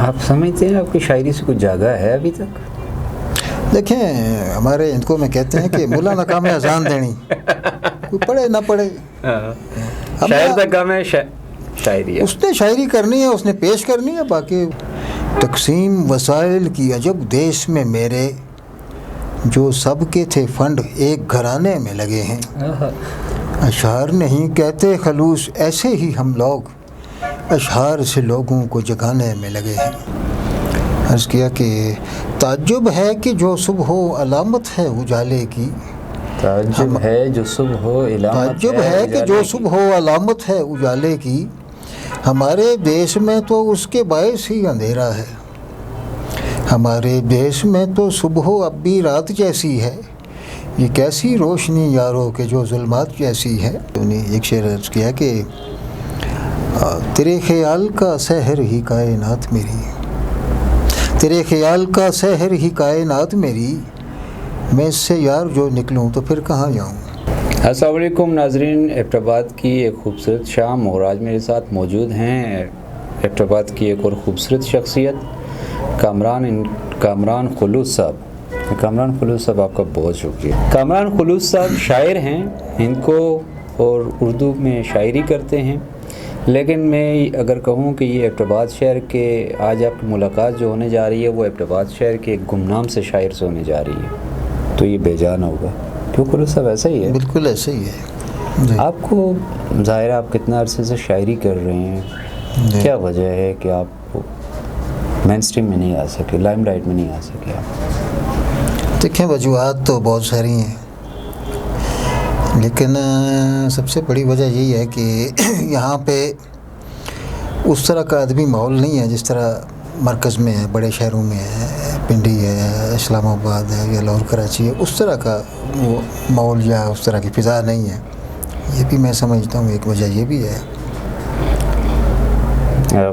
आप समझते हैं आपकी शायरी से कुछ जागा है अभी तक? देखें, हमारे हिंदको में कहते हैं कि मुला नकाम में अजान देनी, कोई पढ़े ना पढ़े, शायर का काम है शायरी है। उसने शायरी करनी है, उसने पेश करनी है। बाकी तकसीम वसाइल की अजब देश में मेरे, जो सबके थे फंड एक घराने में लगे हैं। अशआर नहीं कहते खलूस, ऐसे ही हम लोग अशआर से लोगों को जगाने में लगे हैं। अर्ज़ किया कि ताज्जुब है कि जो सुबह हो अलामत है उजाले की, ताज्जुब है जो सुबह हो ताज्जुब है कि जो सुबह हो अलामत है उजाले की, हमारे देश में तो उसके बायस ही अंधेरा है। हमारे देश में तो सुबह अब भी रात जैसी है, ये कैसी रोशनी यारों के जो जुल्मात जैसी है। उन्हें एक शेर अर्ज़ किया कि तेरे ख्याल का सहर ही कायनात मेरी, तेरे ख्याल का सहर ही कायनात मेरी, मैं इससे यार जो निकलूं तो फिर कहाँ जाऊं। अस्सलाम वालेकुम नाजरीन, एबटाबाद की एक खूबसूरत शाम और आज मेरे साथ मौजूद हैं एबटाबाद की एक और ख़ूबसूरत शख्सियत कामरान खुलूस साहब। कामरान खुलूस साहब आपका बहुत शुक्रिया। कामरान खुलूस साहब शायर हैं, हिंदको और उर्दू में शायरी करते हैं, लेकिन मैं अगर कहूँ कि ये एबटाबाद शहर के आज आपकी मुलाकात जो होने जा रही है वो एबटाबाद शहर के एक गुमनाम से शायर से होने जा रही है, तो ये बेजान होगा। क्यों खुलूस साहब, ऐसा ही है? बिल्कुल ऐसा ही है। आपको ज़ाहिर आप कितना अरसे से शायरी कर रहे हैं, क्या वजह है कि आप मेन स्ट्रीम में नहीं आ सके, लाइमलाइट में नहीं आ सके आप? देखें, वजूहात तो बहुत सारी हैं, लेकिन सबसे बड़ी वजह यही है कि यहाँ पे उस तरह का अदबी माहौल नहीं है जिस तरह मरकज़ में है, बड़े शहरों में है, पिंडी है, इस्लामाबाद है या लाहौर कराची है। उस तरह का वो माहौल या उस तरह की फ़िज़ा नहीं है। ये भी मैं समझता हूँ एक वजह ये भी है।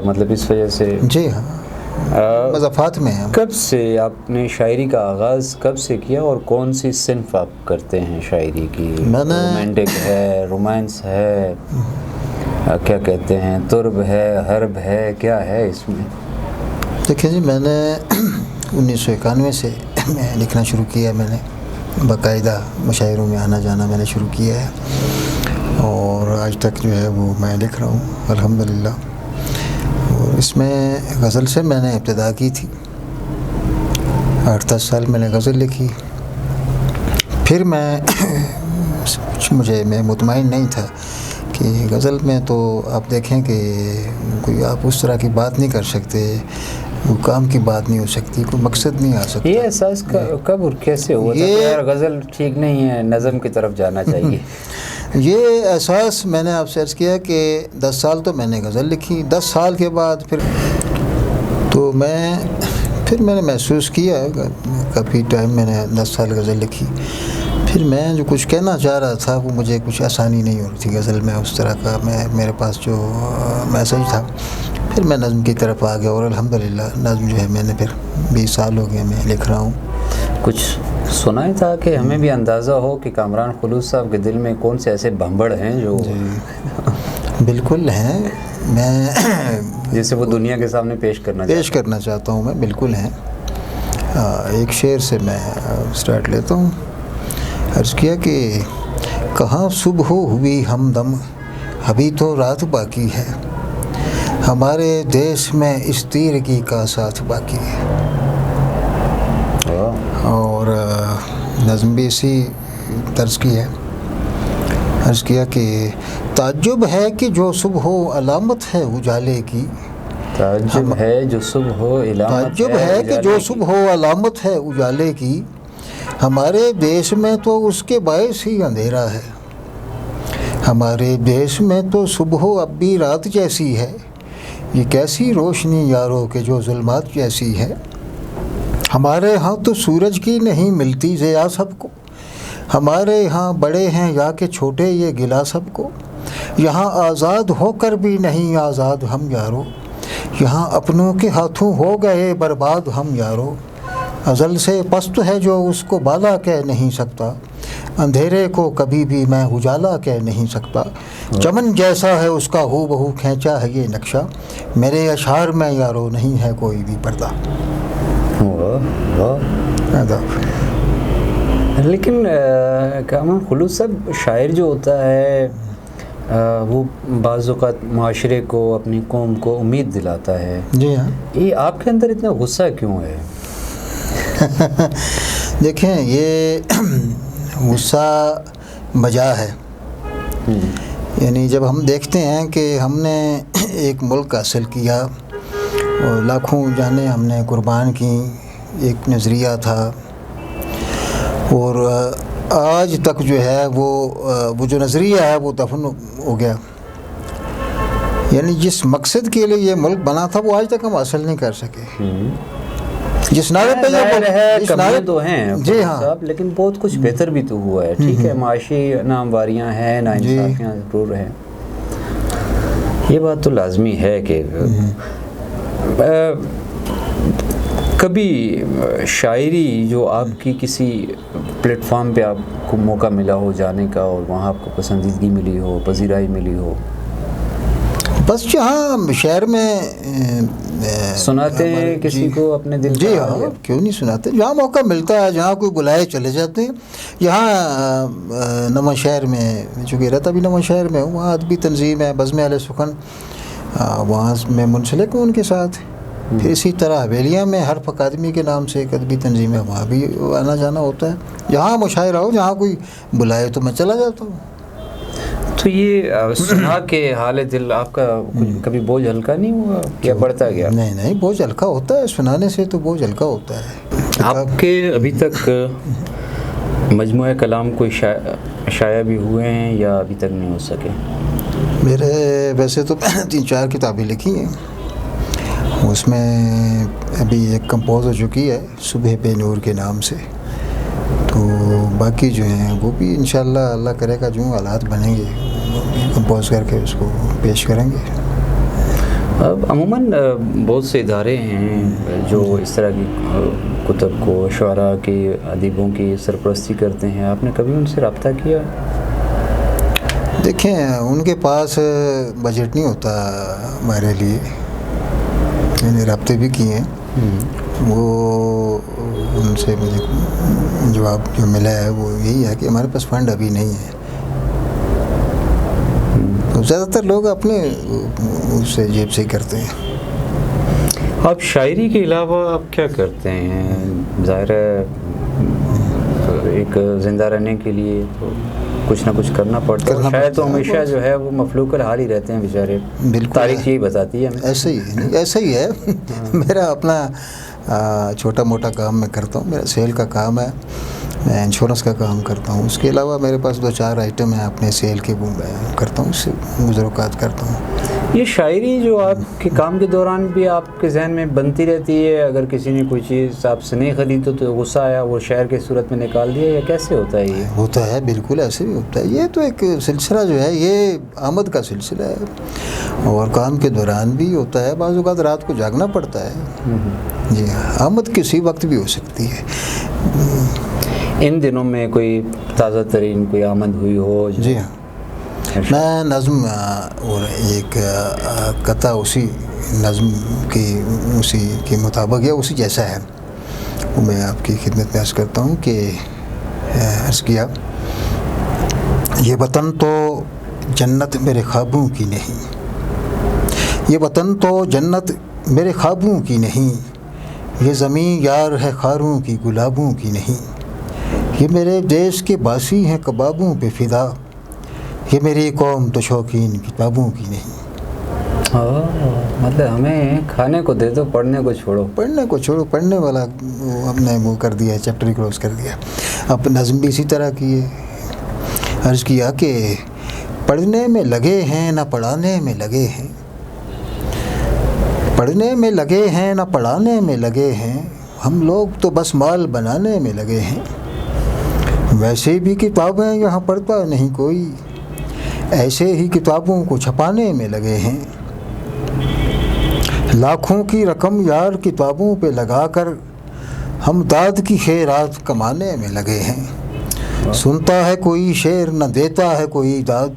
मतलब इस वजह से? जी हाँ, मज़ाफ़ात में है। कब से आपने शायरी का आगाज़ कब से किया और कौन सी सिन्फ आप करते हैं शायरी की? रोमांटिक है, रोमांस है, क्या कहते हैं, तुर्ब है, हर्ब है, क्या है इसमें? देखिए जी, मैंने 1991 से मैं लिखना शुरू किया। मैंने बाकायदा मुशायरों में आना जाना मैंने शुरू किया है और आज तक जो है वो मैं लिख रहा हूँ अल्हम्दुलिल्लाह। और इसमें गज़ल से मैंने इब्तिदा की थी, 8-10 साल मैंने गज़ल लिखी। फिर मैं मुतमईन नहीं था कि गज़ल में तो आप देखें कि कोई आप उस तरह की बात नहीं कर सकते, वो काम की बात नहीं हो सकती, कोई मकसद नहीं आ सकता। ये एहसास कब और कैसे हुआ था कि यार गज़ल ठीक नहीं है, नज़म की तरफ जाना चाहिए? ये एहसास मैंने आपसे अर्ज़ किया कि 10 साल तो मैंने गज़ल लिखी। 10 साल के बाद फिर मैंने महसूस किया, काफ़ी टाइम मैंने 10 साल गज़ल लिखी। फिर मैं जो कुछ कहना चाह रहा था वो मुझे कुछ आसानी नहीं हो रही थी गज़ल में, उस तरह का मेरे पास जो मैसेज था। फिर मैं नज़्म की तरफ आ गया और अल्हम्दुलिल्लाह नज़्म जो है मैंने फिर 20 साल हो गए मैं लिख रहा हूँ। कुछ सुनाई था कि हमें भी अंदाज़ा हो कि कामरान खुलूस साहब के दिल में कौन से ऐसे भंबड़ हैं जो बिल्कुल हैं, मैं जैसे वो दुनिया के सामने पेश करना चाहता हूँ मैं, बिल्कुल हैं। एक शेर से मैं स्टार्ट लेता हूँ। अर्ज़ किया कि कहाँ सुबह हुई हमदम, अभी तो रात बाकी है, हमारे देश में इस तीरगी का साथ बाकी है। और नज़्म भी इसी तर्ज की है। अर्ज़ किया कि ताज्जुब है कि जो सुबह हो अलामत है उजाले की, ताज्जुब है जो सुबह हो अलामत है उजाले की, हमारे देश में तो उसके बायस ही अंधेरा है। हमारे देश में तो सुबह अब भी रात जैसी है, ये कैसी रोशनी यारों के जो जुल्मात जैसी है। हमारे यहाँ तो सूरज की नहीं मिलती ज़िया सबको, हमारे यहाँ बड़े हैं या के छोटे ये गिला सबको। यहाँ आज़ाद होकर भी नहीं आज़ाद हम यारो, यहाँ अपनों के हाथों हो गए बर्बाद हम यारो। अज़ल से पस्त है जो उसको बाला कह नहीं सकता, अंधेरे को कभी भी मैं उजाला कह नहीं सकता, चमन जैसा है उसका हूबहू खींचा है ये नक्शा, मेरे अशार में यारो नहीं है कोई भी पर्दा। लेकिन कामरान खुलूस साहब, शायर जो होता है वो बाज़ औक़ात माशरे को, अपनी कौम को उम्मीद दिलाता है। जी हाँ। ये आपके अंदर इतना गुस्सा क्यों है? देखें, ये गुस्सा बजा है। यानी जब हम देखते हैं कि हमने एक मुल्क हासिल किया और लाखों जानें हमने कुर्बान की, एक नज़रिया था, और आज तक जो है वो जो नज़रिया है वो दफन हो गया। यानी जिस मकसद के लिए ये मुल्क बना था वो आज तक हम हासिल नहीं कर सके। जिस नारे पे कमियां तो हैं जी हाँ साहब, लेकिन बहुत कुछ बेहतर भी तो हुआ है। ठीक है, माशी नामवारियाँ हैं, नाइंसाफियाँ ज़रूर हैं, ये बात तो लाजमी है कि कभी शायरी जो आपकी किसी प्लेटफॉर्म पे आपको मौका मिला हो जाने का और वहाँ आपको पसंदीदगी मिली हो, पजीराई मिली हो? बस जहाँ शहर में सुनाते हैं किसी को अपने दिल जी हाँ, क्यों नहीं सुनाते, जहाँ मौका मिलता है, जहाँ कोई बुलाए चले जाते हैं। यहाँ नवा शहर में, चूँकि रहता भी नवा शहर में हूँ, वहाँ अदबी तंजीम है बज़्म अहले सुखन, वहाँ मैं मुंसलिक हूँ उनके साथ। फिर इसी तरह हवेलियाँ में हर्फ अकादमी के नाम से एक अदबी तंजीम है, वहाँ भी आना जाना होता है। जहाँ मुशायरा हो, जहाँ कोई बुलाए तो मैं चला जाता हूँ। तो ये सुना के हाल दिल आपका कभी बोझ हल्का नहीं हुआ या बढ़ता गया? नहीं, बोझ हल्का होता है, सुनाने से तो बोझ हल्का होता है। आपके अभी तक मजमूए कलाम कोई शाया भी हुए हैं या अभी तक नहीं हो सके? मेरे वैसे तो 3-4 किताबें लिखी हैं, उसमें अभी एक कंपोज हो चुकी है सुबह पे नूर के नाम से, तो बाकी जो हैं वो भी इंशाल्लाह अल्लाह करेगा जो हालात बनेंगे कंपोज करके उसको पेश करेंगे। अब अमूमन बहुत से इदारे हैं जो इस तरह की कुतब को, शुअरा के, अदीबों की सरपरस्ती करते हैं, आपने कभी उनसे रब्ता किया? देखें, उनके पास बजट नहीं होता हमारे लिए, मैंने रब्ते भी किए हैं, वो उनसे मुझे जवाब जो मिला है वो यही है कि हमारे पास फ़ंड अभी नहीं है। तो ज़्यादातर लोग अपने उससे जेब से ही करते हैं। आप शायरी के अलावा आप क्या करते हैं? ज़ाहिर है एक ज़िंदा रहने के लिए तो कुछ ना कुछ करना पड़ता है, शायद तो हमेशा जो है वो मफलूकल हाल ही रहते हैं बेचारे। बिल्कुल, तारीख यही बताती है हमें। ऐसा ही है। मेरा अपना छोटा मोटा काम मैं करता हूँ, मेरा सेल का काम है, मैं इंश्योरेंस का काम करता हूँ, उसके अलावा मेरे पास 2-4 आइटम हैं अपने सेल के, वो मैं करता हूँ, उससे गुज़रोकात करता हूँ। ये शायरी जो आपके काम के दौरान भी आपके जहन में बनती रहती है? अगर किसी ने कोई चीज़ आपसे नहीं खरीदी तो गुस्सा आया, वो शायर की सूरत में निकाल दिया, या कैसे होता है ये? होता है, बिल्कुल ऐसे भी होता है। ये तो एक सिलसिला जो है, ये आमद का सिलसिला है, और काम के दौरान भी होता है, बाज़ औक़ात रात को जागना पड़ता है। जी हाँ, आमद किसी वक्त भी हो सकती है। इन दिनों में कोई ताज़ा तरीन कोई आमद हुई हो? जी हाँ, मैं नज़्म और एक कता उसी नज़्म की उसी के मुताबिक या उसी जैसा है, वो मैं आपकी खिदमत में अर्ज़ करता हूँ कि अर्ज़ किया, ये वतन तो जन्नत मेरे ख्वाबों की नहीं, ये वतन तो जन्नत मेरे ख्वाबों की नहीं, ये ज़मीं यार है खारों की गुलाबों की नहीं, ये मेरे देश के बासी हैं कबाबों पे फ़िदा, ये मेरी कौम तो शौकीन किताबों की नहीं। मतलब हमें खाने को दे दो, पढ़ने को छोड़ो। पढ़ने को छोड़ो, पढ़ने वाला हमने वो कर दिया है, चैप्टर क्लोज कर दिया। अब नज़्म भी इसी तरह की है। अर्ज़ किया कि पढ़ने में लगे हैं ना पढ़ाने में लगे हैं, पढ़ने में लगे हैं ना पढ़ाने में लगे हैं, हम लोग तो बस माल बनाने में लगे हैं, वैसे भी किताबें यहाँ पढ़ता नहीं कोई, ऐसे ही किताबों को छपाने में लगे हैं, लाखों की रकम यार किताबों पे लगाकर हम दाद की खैरात कमाने में लगे हैं, सुनता है कोई शेर न देता है कोई दाद,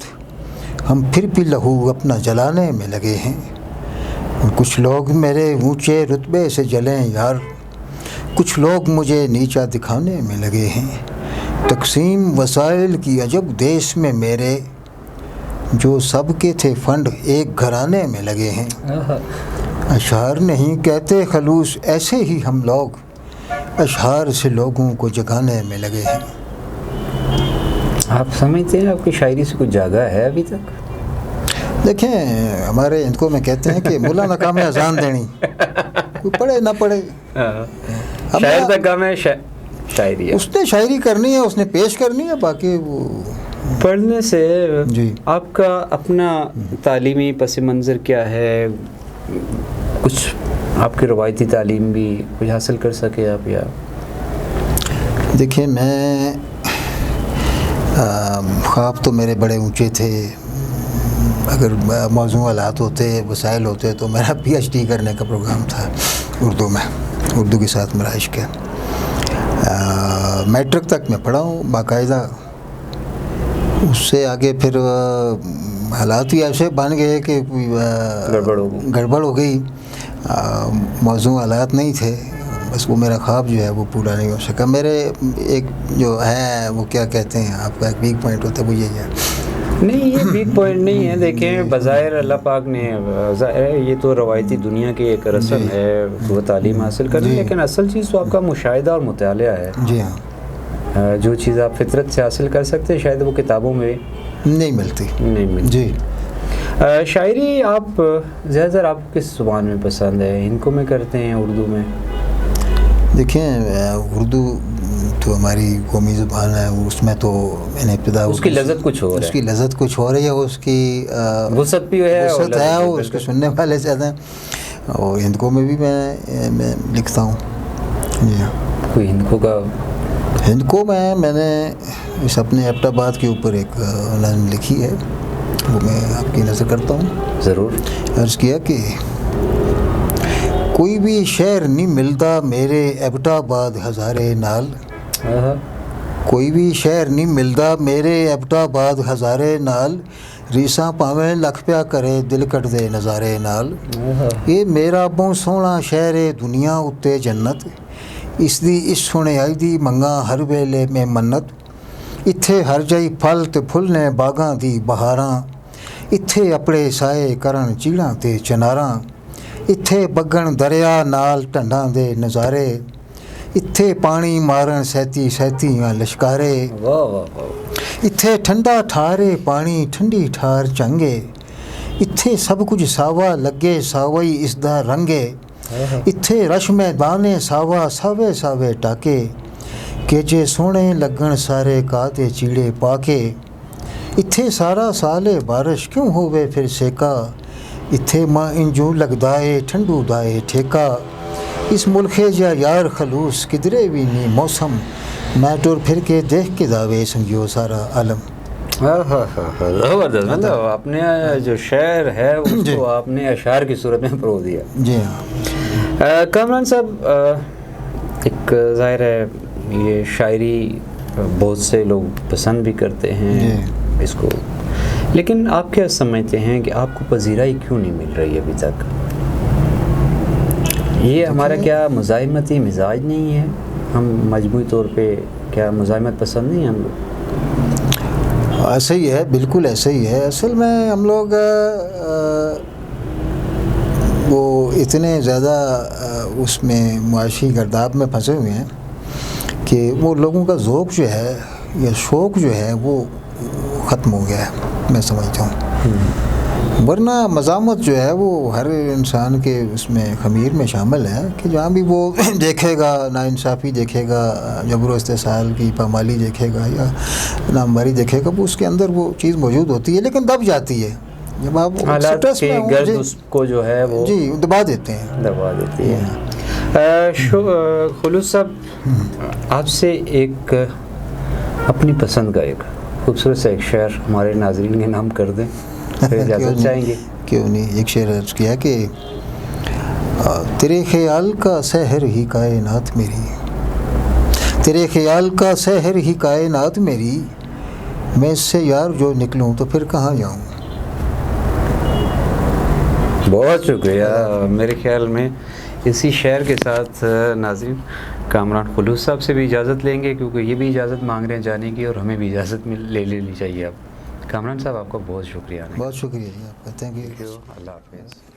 हम फिर भी लहू अपना जलाने में लगे हैं। और कुछ लोग मेरे ऊंचे रुतबे से जलें यार, कुछ लोग मुझे नीचा दिखाने में लगे हैं। तकसीम वसाइल की अजब देश में मेरे, जो सबके थे फंड एक घराने में लगे हैं। अशहार नहीं कहते खलूस ऐसे ही हम लोग, अशहार से लोगों को जगाने में लगे हैं। आप समझते हैं आपकी शायरी से कुछ जागा है अभी तक? देखें, हमारे इनको में कहते हैं कि मुला नकाम में अजान देनी, कोई पढ़े ना पढ़े, शायर तक काम है शायरी है। उसने शायरी करनी है, उसने पेश करनी है, बाकी वो पढ़ने से जी। आपका अपना तालीमी पस मंज़र क्या है? कुछ आपकी रवायती तालीम भी कुछ हासिल कर सके आप? या देखिए, मैं ख्वाब तो मेरे बड़े ऊंचे थे। अगर मौजूद हालात होते, वसाइल होते, तो मेरा PhD करने का प्रोग्राम था उर्दू में। उर्दू के साथ मेरा इश्क है। मैट्रिक तक मैं पढ़ा हूँ बाकायदा। उससे आगे फिर हालात ही ऐसे बन गए कि गड़बड़ हो गई। मौजूद हालात नहीं थे, बस वो मेरा ख्वाब जो है वो पूरा नहीं हो सका। मेरे एक जो है वो क्या कहते हैं, आपका एक वीक पॉइंट होता है, वो यही है। नहीं, ये वीक पॉइंट नहीं है। देखें, बज़ाहिर अल्लाह पाक ने, ये तो रवायती दुनिया की एक रस्म है वो तालीम हासिल करनी, लेकिन असल चीज़ तो आपका मुशाहिदा और मुतालिया है। जी हाँ। जो चीज़ आप फितरत से हासिल कर सकते हैं शायद वो किताबों में नहीं मिलती। जी। शायरी आप ज़्यादातर आपको किस ज़ुबान में पसंद है? हिंदी में करते हैं, उर्दू में? देखें, उर्दू तो हमारी कौमी ज़ुबान है, उसमें तो मैंने इब्तिदा उसकी लज़्ज़त कुछ हो रही है, उसकी लज़्ज़त कुछ हो रही है, उसकी वुसअत भी है, वुसअत है, और उसके सुनने वाले ज़्यादा हैं। और हिंदी में भी मैं लिखता हूँ। जी हाँ। कोई हिंदी का? हिंदी को मैंने इस अपने एबटाबाद के ऊपर एक नज़्म लिखी है, वो मैं आपकी नज़र करता हूँ। ज़रूर। अर्ज़ किया कि कोई भी शहर नहीं मिलता मेरे एबटाबाद हज़ारे नाल, कोई भी शहर नहीं मिलता मेरे एबटाबाद हज़ारे नाल, रीसा भावें लख प्या करे दिल कट दे नज़ारे नाल। ये मेरा बहुत सोहना शहर है दुनिया उत्ते जन्नत, इसदी इस सोने आई दी मंगा हर वेले में मन्नत। इत्थे हर जाई फल ते फुल ने बागां दी बहारां, इत्थे अपने साए करन चीड़ां ते चनारां, इत्थे बगन दरिया नाल ढंडां दे नज़ारे, इत्थे पानी मारन सैती सैतियां लश्कारे। इत्थे ठंडा ठारे पानी ठंडी ठार चंगे, इत्थे सब कुछ सावा लगे सावई इसदा रंगे। इत्थे रश में दाने सावा सावे सावे टाके, केजे सोने लगन सारे काते चीड़े पाके। इत्थे सारा साले बारिश क्यों होवे फिर सेका, इत्थे मां इंजू लगदाए ठंडू दाए ठेका। इस मुल्खे जा यार खलूस किधरे भी नहीं मौसम, मैं टुर फिर के देख के दावे संगियो सारा आलम। ज़बरदस्त। मतलब आपने जो शेर है उसको आपने अशार की सूरत में परो दिया। जी हाँ। कामरान साहब, एक ज़ाहिर है ये शायरी बहुत से लोग पसंद भी करते हैं इसको, लेकिन आप क्या समझते हैं कि आपको पजीराई क्यों नहीं मिल रही अभी तक? ये हमारा क्या मुज़ाहिमती मिजाज नहीं है? हम मजमूई तौर पे क्या मुज़ाहिमत पसंद नहीं है हम लोग? ऐसा ही है, बिल्कुल ऐसा ही है। असल में हम लोग वो इतने ज़्यादा उसमें मुआशी गर्दाब में फंसे हुए हैं कि वो लोगों का ज़ौक़ जो है या शौक़ जो है वो ख़त्म हो गया है, मैं समझता हूँ। वरना मज़ामत जो है वो हर इंसान के उसमें ख़मीर में शामिल है कि जहाँ भी वो देखेगा नाइंसाफ़ी देखेगा, जबर इस्तेसाल की पामाली देखेगा या नामवारी देखेगा, वो उसके अंदर वो चीज़ मौजूद होती है, लेकिन दब जाती है जब आप स्ट्रेस में गर्द उसको जो है वो जी दबा देते हैं, दबा देती है। खुलूस साहब, आपसे एक अपनी पसंद का एक खूबसूरत सा एक शेर हमारे नाज़रीन के नाम कर दें, फिर इजाज़त चाहेंगे? क्यों नहीं। एक शेर अर्ज़ किया कि तेरे ख्याल का सहर ही कायनात मेरी, तेरे ख्याल का शहर ही कायनात मेरी, मैं इससे यार जो निकलूं तो फिर कहाँ जाऊं। बहुत शुक्रिया। मेरे ख्याल में इसी शेर के साथ नाज़रीन कामरान खुलूस साहब से भी इजाज़त लेंगे, क्योंकि ये भी इजाज़त मांग रहे हैं जाने की और हमें भी इजाज़त ले लेनी चाहिए। अब कामरान साहब आपका बहुत शुक्रिया। बहुत शुक्रिया जी आपका, थैंक यू। अल्लाह हाफ़िज़।